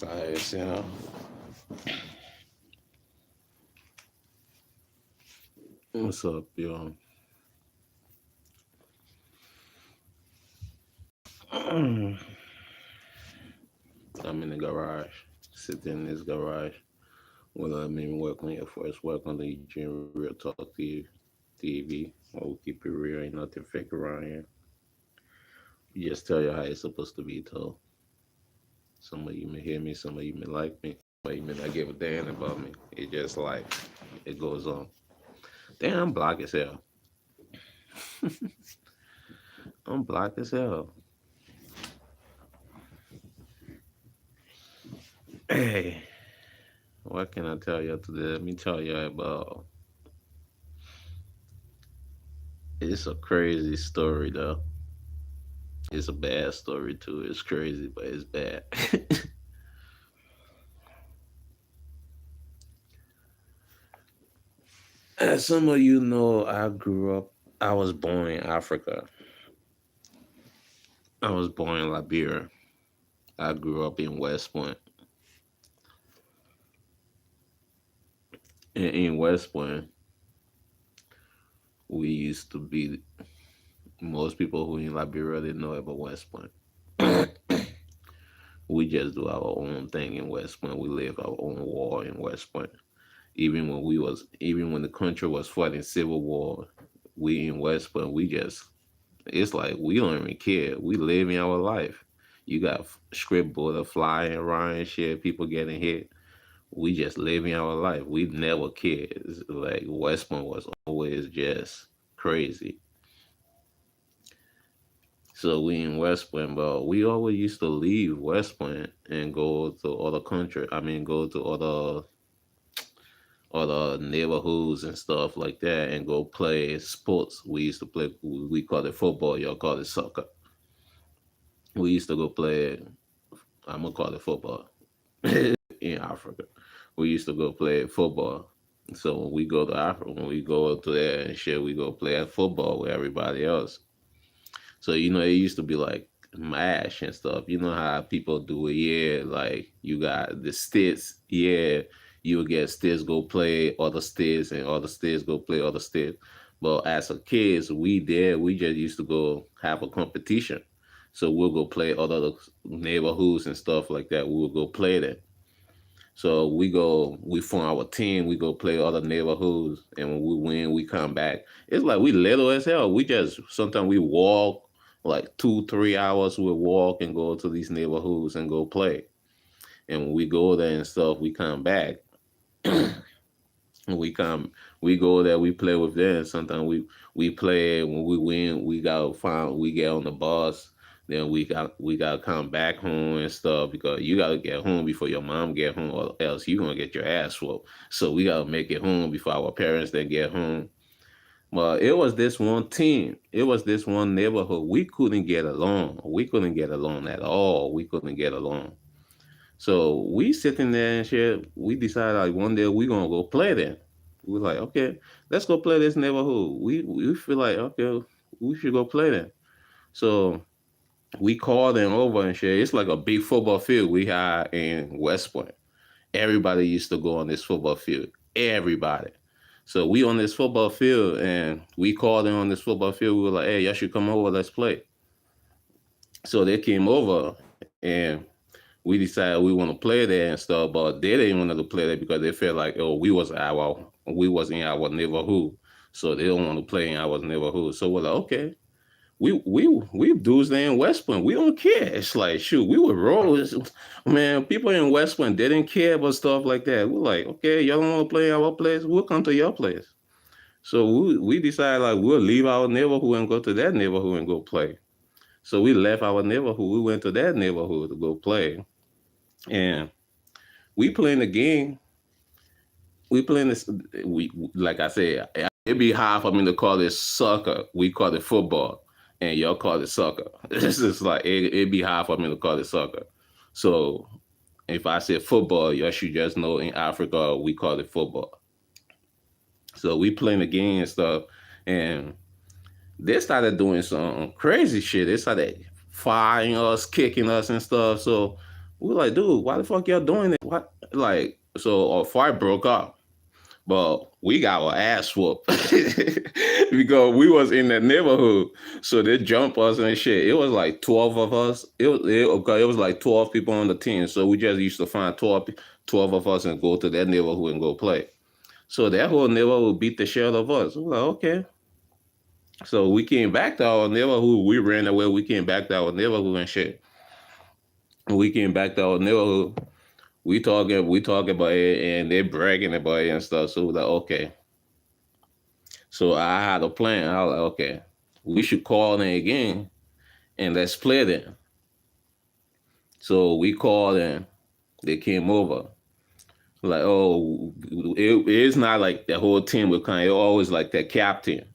Guys, you know, what's up, yo? I'm in the garage, sitting in this garage. Well, I mean, welcome your first welcome to Eugene Real Talk TV. Well, we keep it real, ain't nothing fake around here. You just tell you how it's supposed to be told. Some of you may hear me, some of you may like me, but you may not give a damn about me. It just life. It goes on. Damn, I'm black as hell. I'm black as hell. Hey, what can I tell you today? Let me tell you about. It's a crazy story though. It's a bad story too. It's crazy, but it's bad. As some of you know, I grew up. I was born in Africa. I was born in Liberia. I grew up in West Point. And in West Point, we used to be. Most people who in Liberia didn't know about West Point. We just do our own thing in West Point. We live our own war in West Point. Even when the country was fighting civil war, we in West Point, we just it's like we don't even care. We living our life. You got script border flying around and shit, people getting hit. We just living our life. We never cared. Like West Point was always just crazy. So we in West Point, but we always used to leave West Point and go to other country. I mean, go to other neighborhoods and stuff like that, and go play sports. We used to play. We call it football. Y'all call it soccer. We used to go play. I'm gonna call it football in Africa. We used to go play football. So when we go to Africa, when we go to there and shit, we go play at football with everybody else. So it used to be like mash and stuff. You know how people do it, yeah. Like you got the sticks, yeah. You would get sticks go play other sticks, and other sticks go play other sticks. But as a kids, we just used to go have a competition. So we'll go play other neighborhoods and stuff like that. We will go play that. So we form our team, we go play other neighborhoods, and when we win, we come back. It's like we little as hell. We just sometimes we walk like 2, 3 hours. We walk and go to these neighborhoods and go play. And when we go there and stuff, we come back. we come, we go there, we play with them. Sometimes we play. When we win, we get on the bus. Then we got to come back home and stuff because you got to get home before your mom get home, or else you gonna get your ass whooped. So we got to make it home before our parents then get home. But it was this one team. It was this one neighborhood. We couldn't get along. We couldn't get along at all. We couldn't get along. So we sitting there and shit. We decided like one day we gonna go play there. We were like, okay, let's go play this neighborhood. We feel like okay, we should go play there. So we called them over and shit. It's like a big football field we had in West Point. Everybody used to go on this football field. Everybody. So we on this football field and we called them on this football field. We were like, hey, y'all should come over, let's play. So they came over and we decided we want to play there and stuff, but they didn't want to play there because they felt like, oh, we was in our neighborhood. So they don't want to play in our neighborhood. So we're like, okay, we dudes there in West Point. We don't care. It's like shoot, we were rolling. Man, people in West Point they didn't care about stuff like that. We're like, okay, y'all don't want to play in our place. We'll come to your place. So we decided like we'll leave our neighborhood and go to that neighborhood and go play. So we left our neighborhood. We went to that neighborhood to go play, and we playing the game. We playing this. We like I said, it'd be hard for me to call it soccer. We call it football, and y'all call it soccer. It's just like it'd be hard for me to call it soccer. So if I say football, y'all should just know in Africa we call it football. So we playing the game and stuff, and they started doing some crazy shit. They started firing us, kicking us, and stuff. So We were like, dude, why the fuck y'all doing it? What? Like, so our fight broke up. But we got our ass whooped because we was in the neighborhood. So they jump us and shit. It was like 12 of us. Okay, it was like 12 people on the team. So we just used to find 12 of us and go to that neighborhood and go play. So that whole neighborhood beat the shit out of us. We were like, okay. So we came back to our neighborhood. We ran away. We came back to our neighborhood and shit. We came back to our neighborhood. We talking about it, and they're bragging about it and stuff. So we're like, okay. So I had a plan. I was like, okay, we should call them again and let's play them. So we called them. They came over. Like, oh, it's not like the whole team would come. It always like the captain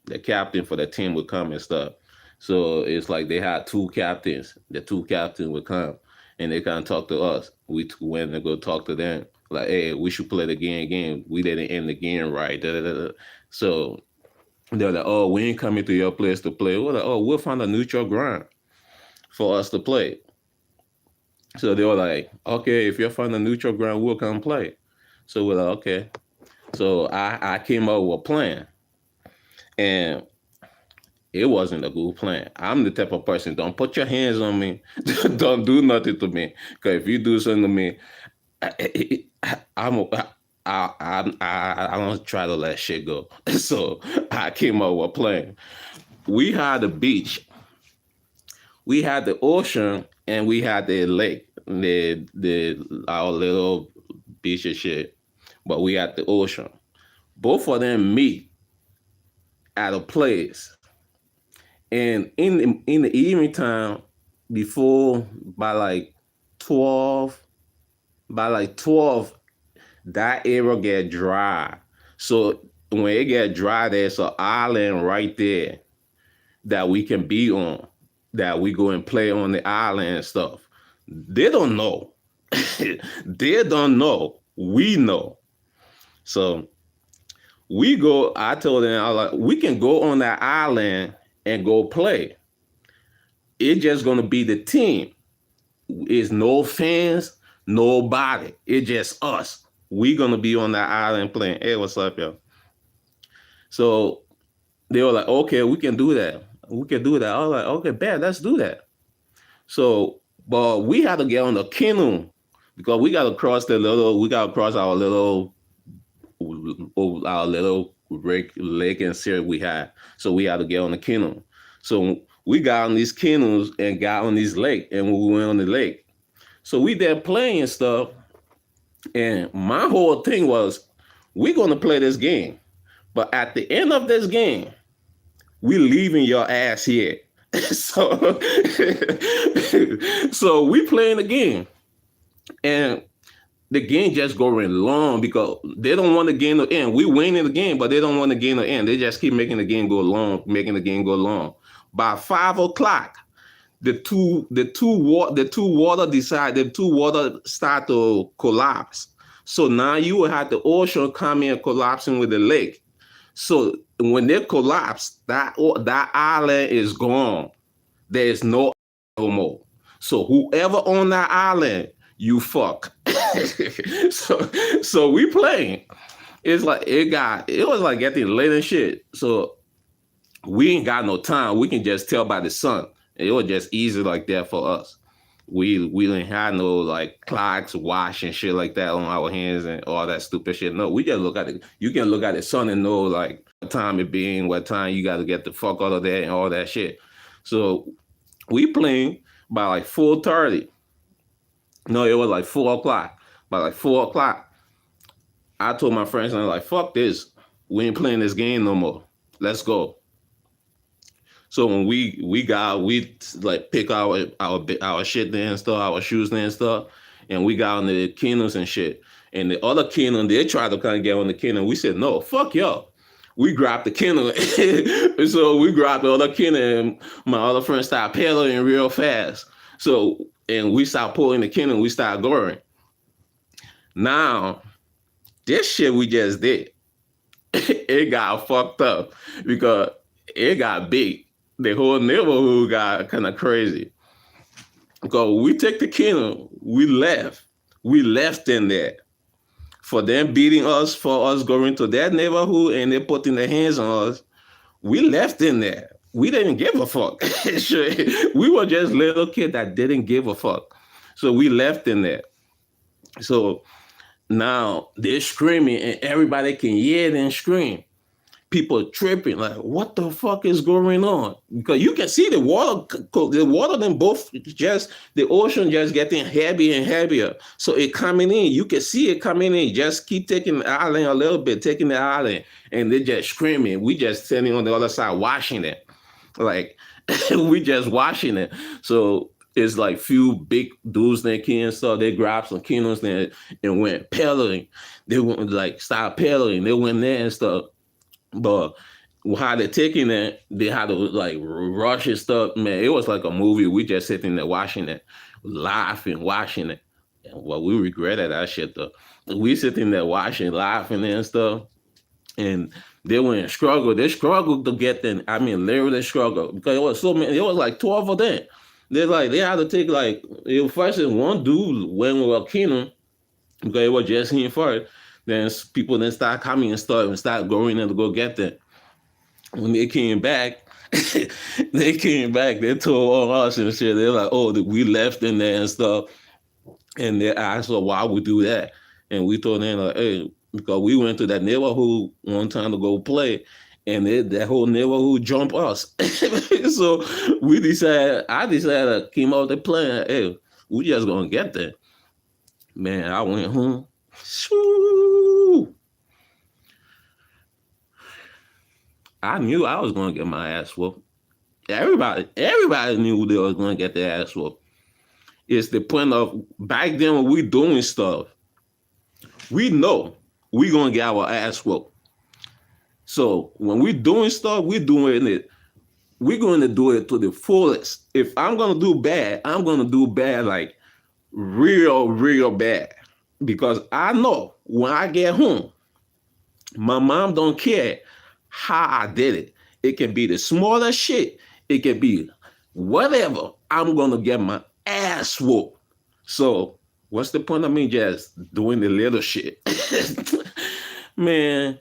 for the team would come and stuff. So it's like they had two captains. The two captains would come and they kind of talk to us. We went and go talk to them. Like, hey, we should play the game again. We didn't end the game right. Da, da, da, da. So they're like, oh, we ain't coming to your place to play. We're like, oh, we'll find a neutral ground for us to play. So they were like, okay, if you find a neutral ground, we'll come play. So we're like, okay. So I came up with a plan. And it wasn't a good plan. I'm the type of person, don't put your hands on me. Don't do nothing to me. Because if you do something to me, I'm I don't try to let shit go. So I came up with a plan. We had the beach, we had the ocean, and we had the lake, the our little beach and shit. But we had the ocean. Both of them meet at a place, and in the evening time, before by like 12, by like 12, that area get dry. So when it get dry, there's an island right there that we can be on, that we go and play on the island and stuff. They don't know. They don't know. We know. So we go, I told them, I was like, we can go on that island and go play. It's just gonna be the team. It's no fans, nobody. It's just us. We gonna be on that island playing. Hey, what's up, yo? So they were like, okay, we can do that. We can do that. I was like, okay, bad, let's do that. So, but we had to get on the canoe because we gotta cross our little lake and series we had. So we had to get on the canoe. So we got on these canoes and got on this lake, and we went on the lake. So we there playing stuff, and my whole thing was, we're gonna play this game, but at the end of this game, we leaving your ass here. so, so we playing the game, and the game just going long because they don't want the game to end. We winning the game, but they don't want the game to end. They just keep making the game go long, making the game go long. By 5 o'clock, the two water start to collapse. So now you will have the ocean coming and collapsing with the lake. So when they collapse, that island is gone. There is no more. So whoever on that island, you fuck. so we playing. It was like getting late and shit. So we ain't got no time. We can just tell by the sun. It was just easy like that for us. We didn't have no like clocks, watch and shit like that on our hands and all that stupid shit. No, we just look at it. You can look at the sun and know like what time it being, what time you got to get the fuck out of there and all that shit. So we playing by like 4:30. No, it was like 4 o'clock. By like 4 o'clock, I told my friends, and I'm like, fuck this. We ain't playing this game no more. Let's go. So when we like pick our shit there and stuff, our shoes there and stuff, and we got on the canoes and shit. And the other canoe, they tried to kind of get on the canoe. We said, no, fuck y'all. We grabbed the canoe. So we grabbed the other canoe, and my other friend started pedaling real fast. So, and we started pulling the canoe, and we started going. Now, this shit we just did, it got fucked up because it got big. The whole neighborhood got kind of crazy. Because we take the kingdom, we left. We left in there. For them beating us, for us going to that neighborhood and they putting their hands on us, we left in there. We didn't give a fuck. We were just little kids that didn't give a fuck. So we left in there. So now they're screaming and everybody can hear them scream. People tripping like, what the fuck is going on? Because you can see the water then both just the ocean just getting heavier and heavier. So it coming in, you can see it coming in. Just keep taking the island a little bit, taking the island, and they just screaming. We just standing on the other side watching it, like we just watching it. So it's like few big dudes that came and stuff. They grabbed some canoes and went pedaling. They went like start pedaling. They went there and stuff. But how they taking it, they had to like rush and stuff. Man, it was like a movie. We just sitting there watching it, laughing, watching it. Well, we regretted that shit though. We sitting there watching, laughing and stuff. And they went struggle. They struggled to get them. I mean, literally struggle because it was so many. It was like 12 of them. They had to take like first one dude went with a kingdom because it was just him first. Then people then start coming and start going in to go get them. When they came back, they told on us and shit. They're like, oh, we left in there and stuff. And they asked us why we do that. And we told them like, hey, because we went to that neighborhood one time to go play, and that whole neighborhood jumped us. So I decided to came out the plan, hey, we just gonna get there. Man, I went home. Shoo. I knew I was gonna get my ass whooped. Everybody knew they was gonna get their ass whooped. It's the point of back then when we doing stuff, we know we gonna get our ass whooped. So when we doing stuff, we're going to do it to the fullest. If I'm gonna do bad, I'm gonna do bad like real, real bad. Because I know when I get home, my mom don't care how I did it. It can be the smallest shit. It can be whatever. I'm gonna get my ass whooped. So what's the point of me just doing the little shit? Man,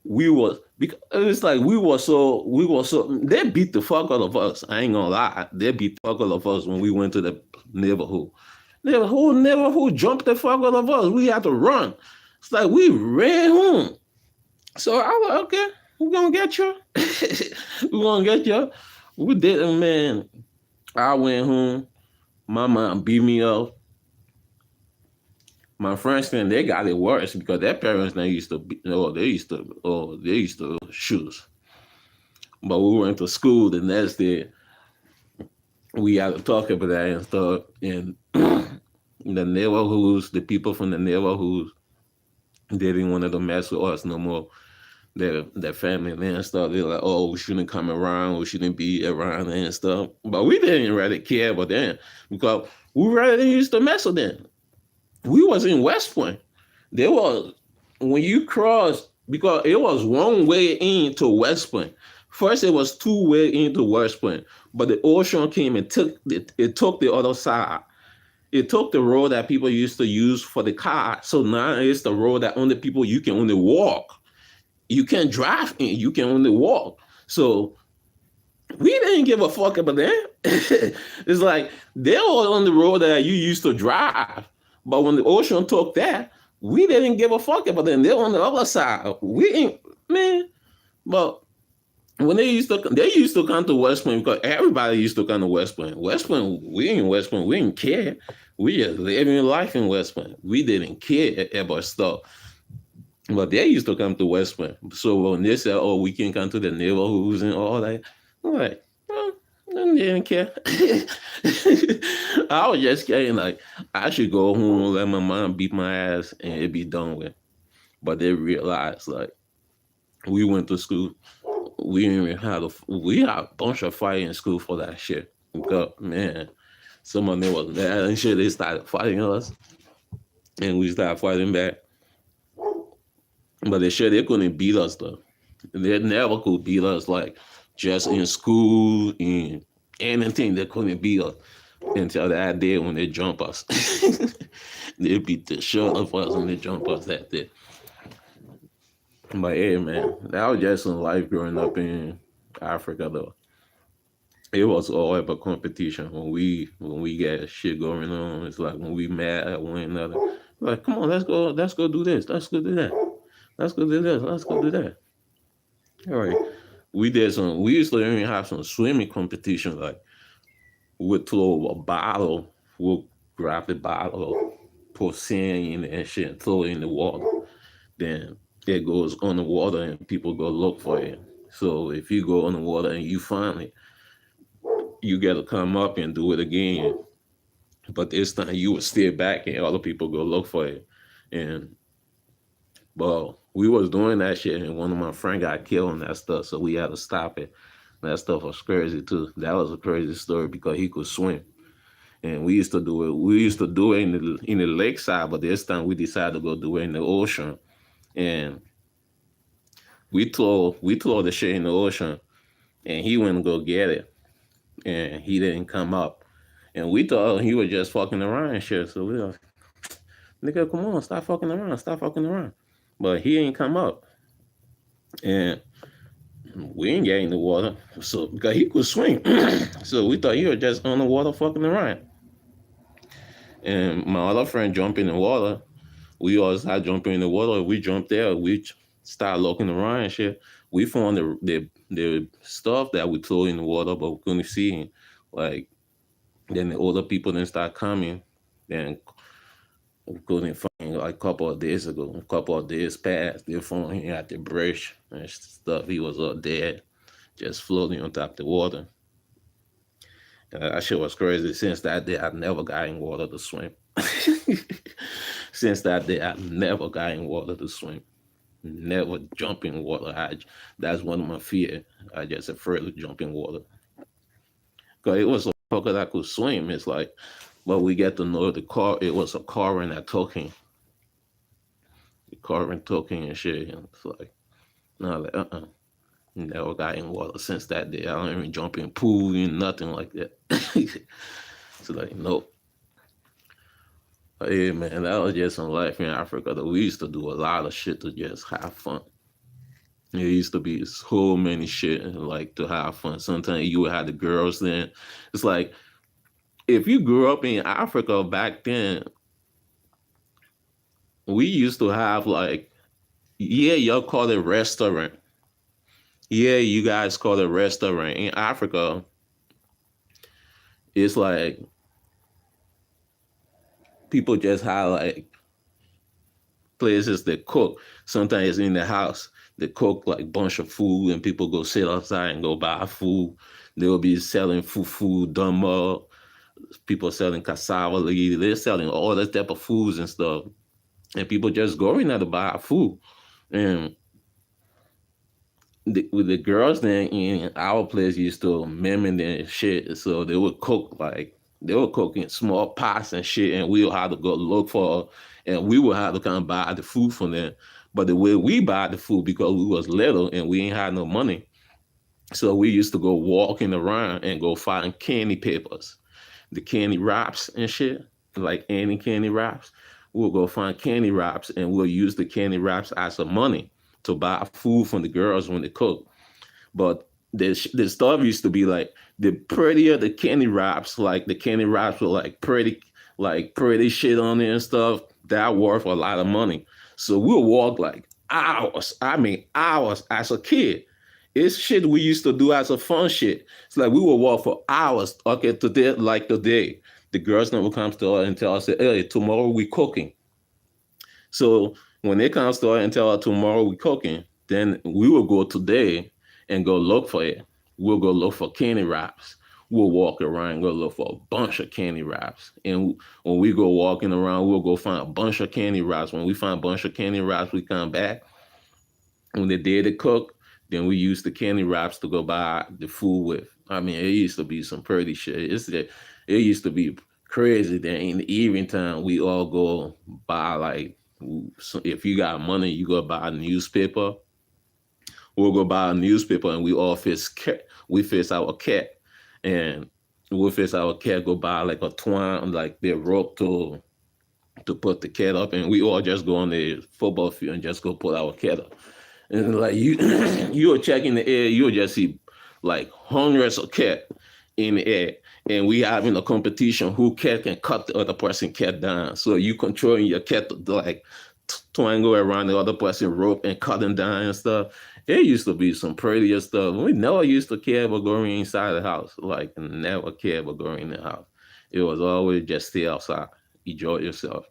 because it's like we were so they beat the fuck out of us. I ain't gonna lie. They beat the fuck out of us when we went to the neighborhood. The whole neighborhood jumped the fuck out of us. We had to run. It's like we ran home. So I was like, okay, we're gonna get you. We're gonna get you. We did it, man. I went home. My mom beat me up. My friends then they got it worse because their parents they used to shoot us. But we went to school the next day. We had to talk about that and stuff. And the neighborhoods, the people from the neighborhoods, they didn't want to mess with us no more. Their family and stuff. They're like, oh, we shouldn't come around, we shouldn't be around and stuff. But we didn't really care about them because we really used to mess with them. We was in West Point. There was when you crossed because it was one way into West Point. First, it was two way into West Point, but the ocean came and took it. It took the other side. It took the road that people used to use for the car. So now it's the road that only people you can only walk. You can't drive in. You can only walk. So we didn't give a fuck about that. It's like they were on the road that you used to drive. But when the ocean took that, we didn't give a fuck about them. They're on the other side. We ain't, man. But when they used to come to West Point because everybody used to come to West Point. West Point, we in West Point, we didn't care. We just living life in West Point. We didn't care about stuff. But they used to come to West Point. So when they said, oh, we can come to the neighborhoods and all that, I'm like, well, they didn't care. I was just kidding, like, I should go home and let my mom beat my ass and it be done with. But they realized, like, we went to school. We had a bunch of fight in school for that shit. Because, man, some of them was mad and shit. They started fighting us. And we started fighting back. But they said they couldn't beat us though. They never could beat us like just in school and anything. They couldn't beat us. until that day when they jump us. They beat the shit of us when they jump us that day. But hey, man, that was just some life growing up in Africa, though. It was all about competition. When we get shit going on, it's like when we mad at one another. Like, come on, let's go do this, let's go do that, let's go do this, let's go do that. All right, we did some. We used to even have some swimming competition. Like, we'd throw a bottle, we'll grab the bottle, put sand in it and shit, and throw it in the water. Then it goes on the water, and people go look for it. So if you go on the water and you find it, you got to come up and do it again. But this time you would stay back and other people go look for it. And well, we was doing that shit and one of my friend got killed and that stuff, so we had to stop it. That stuff was crazy too. That was a crazy story because he could swim. And we used to do it. We used to do it in the lakeside, but this time we decided to go do it in the ocean. And we throw the shit in the ocean, and he went to go get it, and he didn't come up. And we thought he was just fucking around and shit. So we were, nigga, come on, stop fucking around. But he ain't come up, and we ain't get in the water. So because he could swim, so we thought he was just on the water fucking around. And my other friend jumped in the water. We all started jumping in the water. We jumped there. We started looking around and shit. We found the stuff that we threw in the water, but we couldn't see it. Like, then the older people then start coming. Then we couldn't find, like, a couple of days ago. A couple of days passed. They found him at the bridge and stuff. He was up dead, just floating on top of the water. And that shit was crazy. Since that day, I never got in water to swim. Since that day, I never got in water to swim. Never jump in water. That's one of my fear. I just afraid to jump in water. Cause it was a fucker that could swim. It's like, but we get to know the car. It was a car and that talking, the car and talking and shit. And it's like, no, like, never got in water since that day. I don't even jump in pool and nothing like that. So like, nope. But yeah, man, that was just some life in Africa. That we used to do a lot of shit to just have fun. There used to be so many shit and like to have fun. Sometimes you would have the girls then. It's like if you grew up in Africa back then, we used to have like, yeah, y'all call it restaurant. Yeah, you guys call it restaurant. In Africa, it's like people just have like places that cook. Sometimes in the house, they cook like bunch of food and people go sit outside and go buy food. They will be selling fufu, dumbo, people selling cassava leaf. They're selling all that type of foods and stuff. And people just go in there to buy food. And with the girls then in our place used to mimic and shit. So they would cook in small pots and shit, and we would have to go look for, and we would have to kind of buy the food from them. But the way we buy the food because we was little and we ain't had no money, so we used to go walking around and go find candy papers, the candy wraps and shit, like any candy wraps. We'll go find candy wraps and we'll use the candy wraps as some money to buy food from the girls when they cook. But the stuff used to be like the prettier the candy wraps, like the candy wraps were like pretty shit on it and stuff. That worth a lot of money. So we'll walk like hours. I mean hours as a kid. It's shit we used to do as a fun shit. It's like we will walk for hours. Okay, today, like today, the girls never comes to us and tell us, hey, tomorrow we cooking. So when they come to us and tell us tomorrow we cooking, then we will go today and go look for it. We'll go look for candy wraps. We'll walk around and go look for a bunch of candy wraps. And when we go walking around, we'll go find a bunch of candy wraps. When we find a bunch of candy wraps, we come back. When the day to cook, then we use the candy wraps to go buy the food with. I mean, it used to be some pretty shit. It used to be crazy that in the evening time, we all go buy like, so if you got money, you go buy a newspaper. We'll go buy a newspaper and we all face our cat. And we face our cat go by like a twine, like the rope to put the cat up, and we all just go on the football field and just go put our cat up. And like you, you were checking the air, you would just see like hundreds of cat in the air, and we having a competition who cat can cut the other person cat down. So you controlling your cat to like twangle around the other person rope and cut them down and stuff. It used to be some prettier stuff. We never used to care about going inside the house. Like never care about going in the house. It was always just stay outside, enjoy yourself.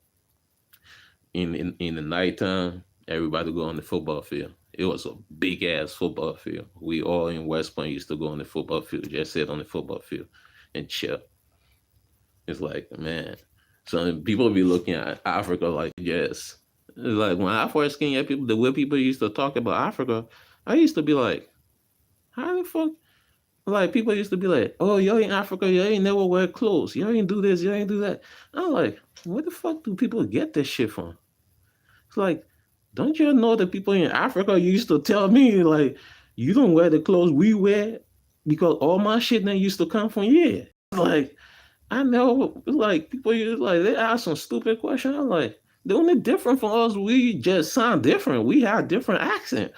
In the nighttime, everybody go on the football field. It was a big ass football field. We all in West Point used to go on the football field, just sit on the football field and chill. It's like, man. So people be looking at Africa like, yes. It's like when I first came here, people the way people used to talk about Africa, I used to be like, how the fuck? Like people used to be like, oh, you in Africa, you ain't never wear clothes, you ain't do this, you ain't do that. I'm like, where the fuck do people get this shit from? It's like, don't you know the people in Africa used to tell me like, you don't wear the clothes we wear because all my shit then used to come from here. Like, I know, like people used like they ask some stupid question. I'm like, the only difference for us, we just sound different. We have different accent.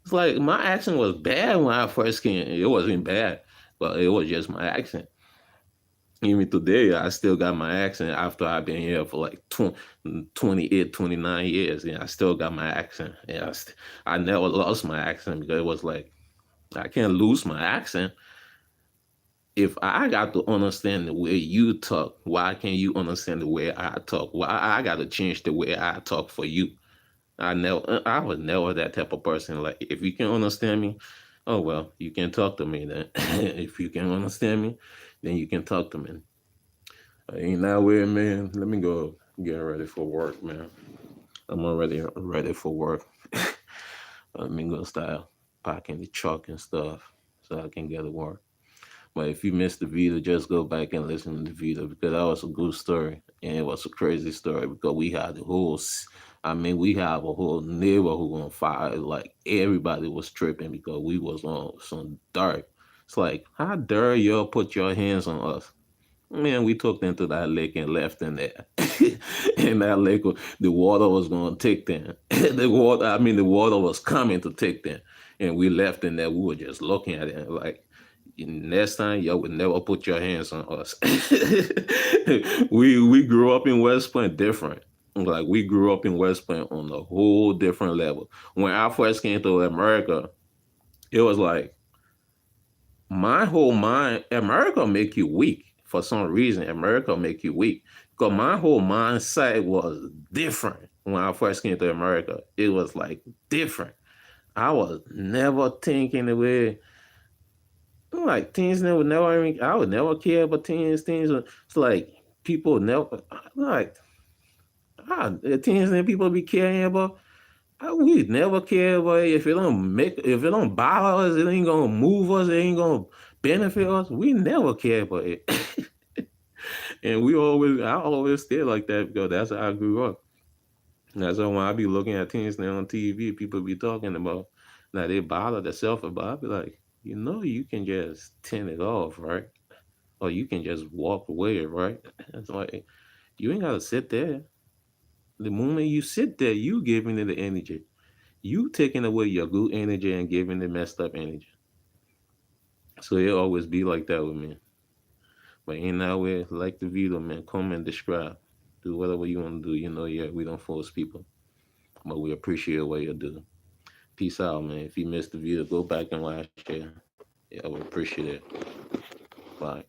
It's like my accent was bad when I first came. It wasn't bad, but it was just my accent. Even today, I still got my accent after I've been here for like 28, 29 years. Yeah, I still got my accent. Yeah, I never lost my accent because it was like, I can't lose my accent. If I got to understand the way you talk, why can't you understand the way I talk? Why I got to change the way I talk for you? I was never that type of person. Like, if you can understand me, oh well, you can talk to me then. If you can understand me, then you can talk to me. Ain't that way, man. Let me go get ready for work, man. I'm already ready for work. Let me go start packing the truck and stuff so I can get to work. But if you missed the video, just go back and listen to the video because that was a good story and it was a crazy story because we had the whole. I mean, we have a whole neighborhood on fire. Like everybody was tripping because we was on some dark. It's like, how dare y'all put your hands on us? Man, we took them to that lake and left them there. And that lake, the water was going to take them. The water was coming to take them. And we left them there. We were just looking at it like, next time, y'all would never put your hands on us. We grew up in West Point different. Like we grew up in West Point on a whole different level. When I first came to America, it was like my whole mind, America make you weak for some reason. America make you weak because my whole mindset was different when I first came to America. It was like different. I was never thinking the way like teens never never even I would never care about teens. Teens it's like people never like the teens and people be caring about. We never care about it. If it don't bother us, it ain't gonna move us, it ain't gonna benefit us. We never care about it. And I always stay like that because that's how I grew up. That's why when I be looking at things now on TV, people be talking about that they bother themselves about. I be like, you can just turn it off, right? Or you can just walk away, right? It's like you ain't gotta sit there. The moment you sit there, you giving it the energy. You taking away your good energy and giving it messed up energy. So it always be like that with me. But in that way, like the video, man, comment, describe. Do whatever you want to do. Yeah, we don't force people. But we appreciate what you do. Peace out, man. If you missed the video, go back and watch it. Yeah, we appreciate it. Bye.